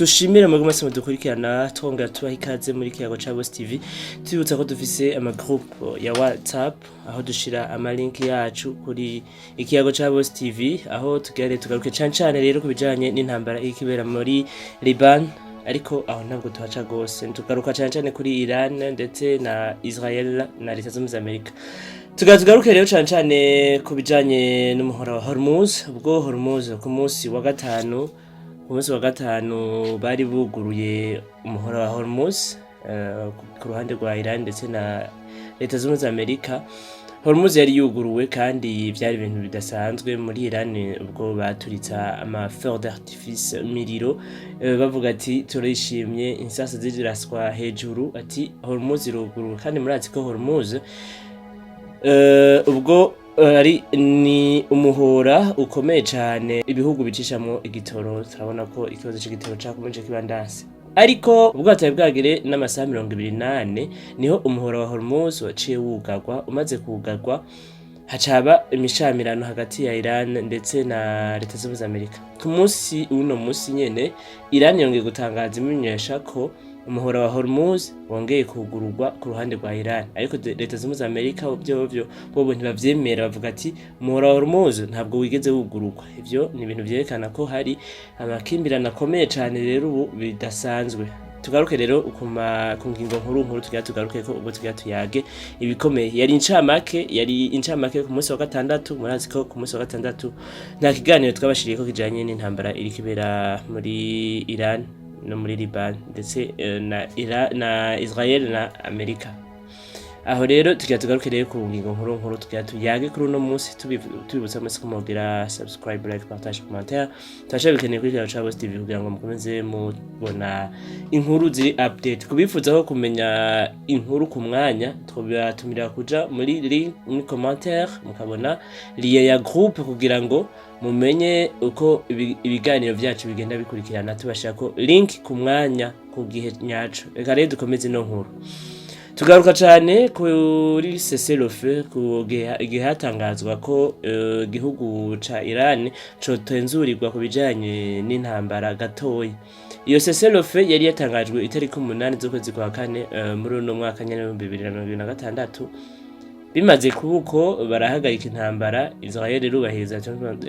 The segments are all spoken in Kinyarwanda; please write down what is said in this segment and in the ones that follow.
Dushimire mwebwe mwese mudukurikirana twongera tubaha ikaze muri Kiyago ca Boss TV. Tubibutsa ko dufise ama group ya WhatsApp aho dushira ama link yacu kuri Ikiyago ca Boss TV aho tugaruke cane rero kubijanye n'intambara ikibera muri Liban. Ariko aho ntabwo tuhaca gose tugaruka cane kuri Iran ndetse na Israel na Leta Zunze Amerika. Tugaruke rero cane kubijanye n'umuhora wa Hormuz. Ubwo Hormuz ku munsi wa gatanu bari buguruye umuhora wa Hormuz ku ruhande rwa Iran ndetse na Leta Zunze Amerika. Hormuz yari yuguruwe kandi byari ibintu bidasanzwe muri Iran ubwo baturitsa ama feux d'artifice miriro bavuga ati turishimye insasa ziraswa hejuru ati Hormuz iruguruwe kandi murazi ko Hormuz ubwo ari ni umuhora ukomeye cyane ibihugu bicishamwo igitoro. Turabona ko ikibazo c'igitoro cakomeje kibandase ariko ubwo ataye bwagire n'amasaha 28 niho umuhora wa Hormuz waciye wugarwa. Umaze kugarwa hacaba imishamirano hagati ya Iran ndetse na Leta Zunze Amerika. Ku munsi uno munsi nyene Iran yongeye gutangaza imenyesha ko umuhora wa Hormuz wongeye kugururwa ku ruhande rwa Iran, ariko Leta Zunze Amerika bo ntibavyemera, bavuga ati umuhora wa Hormuz ntabwo wigeze wugururwa. Ivyo ni ibintu vyerekana ko hari amakimbirane akomeye cyane rero ubu bidasanzwe. Tugaruke rero ku ngingo nkuru tugaruke ko ubwo tuyage ibikomeye. Yari incamake ku munsi wa gatandatu. Murazi ko ku munsi wa gatandatu nta kiganiro twabashiriye ko kijanye n'intambara iri kibera muri Iran no muri Liban ndetse na Israel na Amerika. Aho rero tugaruke rero ku ngingo nkuru tuyage kuri uno munsi tubibutsa mwese ko mugira subscribe, like, partage, commentaire. Tashabikeneye kuri Kiyago ca Boss TV kugira ngo mukomeze mubona inkuru ziri update. Kubifuzaho kumenya inkuru ku mwanya twobatumira kuja muri commentaire mukabona lien ya groupe kugira ngo mumenye uko ibiganiro vyacu bigenda bikurikirana. Tubashira ko link ku mwanya ku gihe nyaco. Eka rero dukomeze no nkuru. Tugaruka cyane kuri cessez-le-feu igihe hatangazwa ko igihugu ca Iran cotenzurirwa kubijanye n'intambara gatoyi. Iyo cessez-le-feu yari yatangajwe itariki 8 z'ukwezi kwa kane muri uno mwaka nyene 2026. Bimaze kubuko barahagarika intambara. Israel irubahiriza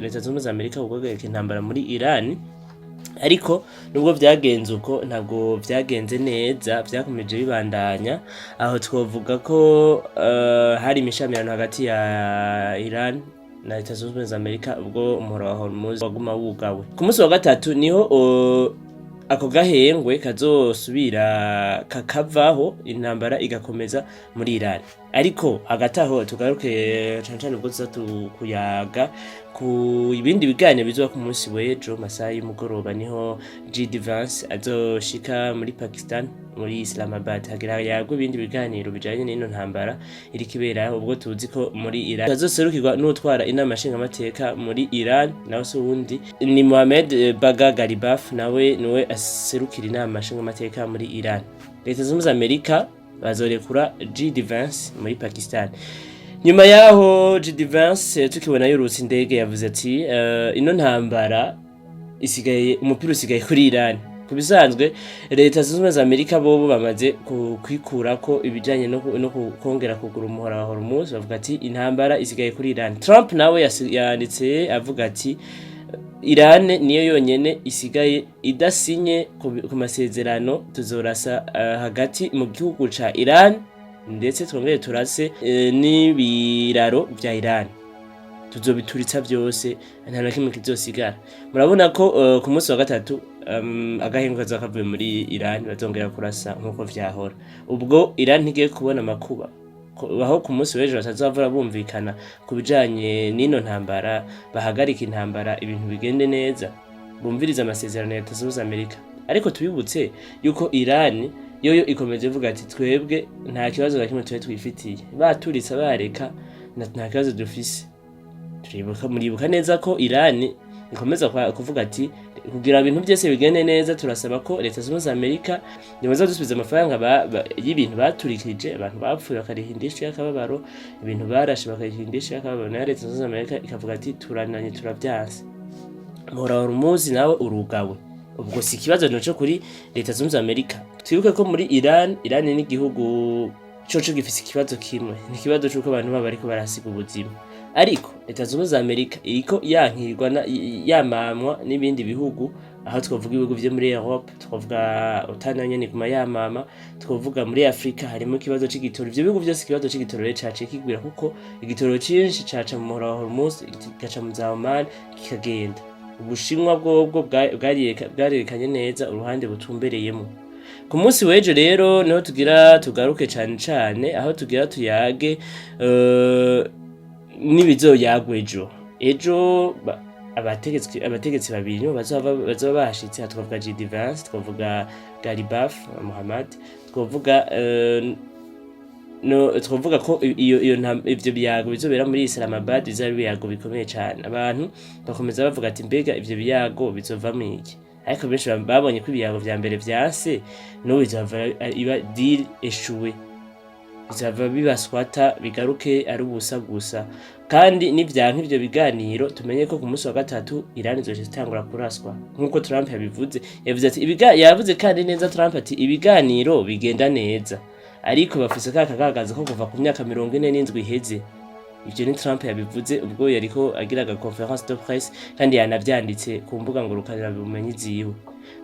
Leta Zunze Amerika guhagarika intambara muri Iran, ariko nubwo vyagenze uko ntabwo vyagenze neza, vyakomeje bibandanya. Aho twovuga ko hari imishamirano hagati ya Iran na Leta Zunze Amerika ubwo umuhora wa Hormuz waguma wugawe. Ku munsi wa gatatu niho ako gahengwe kazosubira kakavaho intambara igakomeza muri Iran. Ariko hagati aho tugaruke cane ubwo kuyaga ku ibindi biganiro bizoba ku munsi w'ejo masaha y'umugoroba niho G20 azoshika muri Pakistan muri Islamabad hagira yagwe ibindi biganiro bijanye n'ino ntambara iri kibera. Ubwo tuzi ko muri Iran azoserukirwa n'utwara inama nshingamateka muri Iran nawe so wundi ni Mohammed Baga Garibaf, nawe niwe aserukira inama nshingamateka muri Iran. Leta Zunze Amerika bazorekura G20 muri Pakistan. Nyuma yaho G20 tukibona yurutse indege yavuze ati ino ntambara umupira usigaye kuri Iran. Kubisanzwe Leta Zunze Amerika bobo bamaze kwikura ko ibijanye no kongera kugura umuhora wa Hormuz, bavuga ati intambara isigaye kuri Iran. Trump nawe yanditse avuga ati Iran niyo yonyene isigaye idasinye ku masezerano tuzorasa hagati mu gihugu ca Iran ndetse twongere turase n'ibiraro vya Iran, tuzobituritsa byose nta na kimwe kizosigara. Murabona ko ku munsi wa gatatu agahengo kazakavuye muri Iran bazongera kurasa nkuko vyahora. Ubwo Iran ntigiye kubona makuba aho ku munsi w'ejo batazavura bumvikana kubijanye n'ino ntambara, bahagarika intambara ibintu bigende neza, bumviriza amasezerano ya Leta Zunze Amerika. Ariko tubibutse yuko Iran yoyo ikomeje vuga ati twebwe nta kibazo na kimwe twifitiye, baturitsa bareka nta kibazo dufise. Muribuka neza ko Iran ikomeza kuvuga ati kugira ibintu byose bigende neza turasaba ko Leta Zunze Amerika nibaza dusubiza amafaranga y'ibintu baturikije, abantu bapfuye bakarihindisha y'akababaro, ibintu barashe bakarihindisha y'akababaro. Na Leta Zunze Amerika ikavuga ati turananye turavyanse. Umuhora wa Hormuz nawe urugawe. ubwo si ikibazo noco kuri leta zunze Amerika. Twibuke ko muri Iran ni igihugu coco gifise ikibazo kimwe, ni ikibazo c'uko abantu baba bariko barasiga ubuzima, ariko leta zunze Amerika iriko yankirwa yamamwa n'ibindi bihugu, aho twovuga ibihugu vyo muri Europe, twovuga utananye ni kuma yamama, twovuga muri Afrika harimo ikibazo c'igitoro. Ivyo bihugu vyose ikibazo c'igitoro rero caciye kigwira kuko igitoro cinshi caca mu Muhora wa Hormuz kigaca mu za Oman kikagenda. Ubushinwa bwobwo bwarerekanye neza uruhande butumbereyemo. Ku munsi w'ejo rero niho tugira tugaruke cane aho tugira tuyage n'ibizoyagwejo. Ejo abategetsi babiri nibo bazoba bahashitse, twavuga G20, twavuga Garibaf Muhammad, twavuga ko ivyo biyago bizobera muri Islamabad bizari biyago bikomeye cyane. Abantu bakomeza bavuga ati mbega ivyo biyago bizovamo iki, ariko benshi babonye ko ibiyago vya mbere vyase no bizava iba deal échoué, bizava bibaswata bigaruke ari ubusa gusa. Kandi n'ivyanka ivyo biganiro tumenye ko ku munsi wa gatatu Iran izoje zitangura kuraswa nkuko Trump yabivuze. Yavuze kandi neza Trump ati ibiganiro bigenda neza, ariko bafise kakagaza ko kuva ku myaka 47 iheze. Ivyo ni Trump yabivuze ubwo yariko agiraga conference de presse, kandi yanavyanditse ku mbuga ngurukana bumenyi ziwe.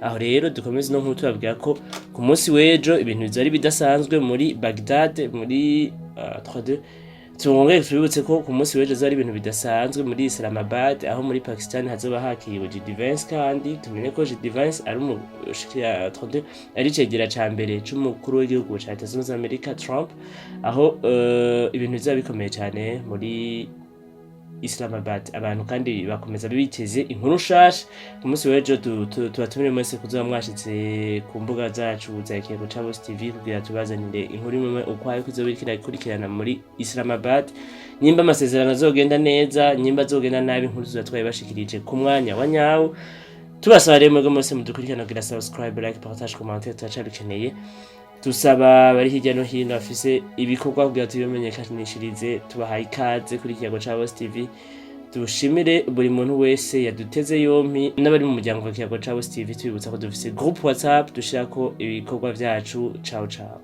Aho rero dukomeze no nkutu babwira ko ku munsi w'ejo ibintu bizari bidasanzwe muri Baghdad muri 32. Tungongeye tubibutse ko ku munsi w'ejo zari ibintu bidasanzwe muri Islamabad, aho muri Pakistan hazoba hakiriwe G20, kandi tumenye ko G20 ari umushikira 32 ari cegera ca mbere c'umukuru w'igihugu ca Leta Zunze Amerika Trump, aho ibintu bizaba bikomeye cyane muri Islamabad. Abantu kandi bakomeza biteze inkuru nshasha. Ku munsi w'ejo tubatumire mwese kuzoba mwashitse ku mbuga zacu za Ikego Chabos TV kugira tubazanire inkuru imwe ukwaye kuzobirikira ikurikirana muri Islamabad. Nyimba amasezerano azogenda neza, nyimba azogenda nabi, inkuru zizatwaye bashikirije ku mwanya wa nyawo. Tubasaba rero mwebwe mwese mudukurikirana kugira subscribe, like, partage, commentaire, turacabikeneye. Tusaba bari hirya no hino bafise ibikorwa kugira tubimenyekanishyirize, tubahaye ikaze kuri Ikego Chabos TV. Tushimire buri muntu wese yaduteze yompi n'abari mu muryango wa Ikego Chabos TV. Tubibutsa ko dufise group WhatsApp dushirako ibikorwa vyacu. Ciao ciao.